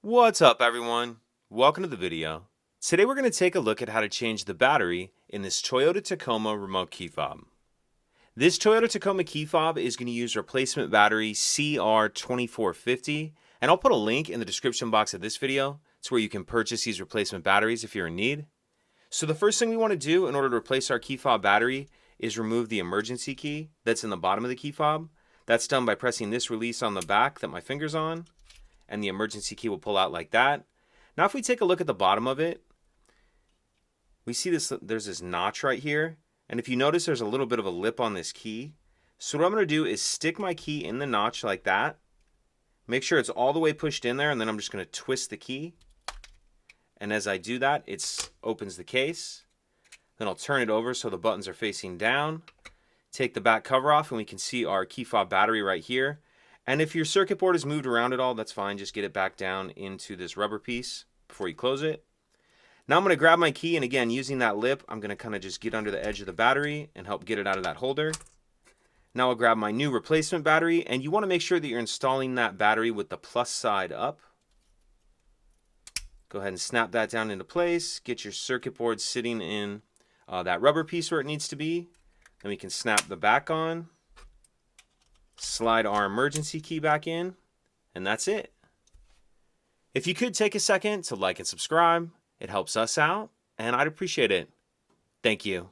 What's up, everyone? Welcome to the video. Today we're going to take a look at how to change the battery in this Toyota Tacoma remote key fob. This Toyota Tacoma key fob is going to use replacement battery CR2450, and I'll put a link in the description box of this video to where you can purchase these replacement batteries if you're in need. So the first thing we want to do in order to replace our key fob battery is remove the emergency key that's in the bottom of the key fob. That's done by pressing this release on the back that my finger's on, and the emergency key will pull out like that. Now if we take a look at the bottom of it, we see there's this notch right here, and if you notice there's a little bit of a lip on this key. So what I'm going to do is stick my key in the notch like that, make sure it's all the way pushed in there, and then I'm just going to twist the key, and as I do that it opens the case. Then I'll turn it over so the buttons are facing down, take the back cover off, and we can see our key fob battery right here. And if your circuit board is moved around at all, that's fine. Just get it back down into this rubber piece before you close it. Now I'm going to grab my key, and again, using that lip, I'm going to kind of just get under the edge of the battery and help get it out of that holder. Now I'll grab my new replacement battery, and you want to make sure that you're installing that battery with the plus side up. Go ahead and snap that down into place. Get your circuit board sitting in that rubber piece where it needs to be. Then we can snap the back on. Slide our emergency key back in, and that's it. If you could take a second to like and subscribe, it helps us out, and I'd appreciate it. Thank you.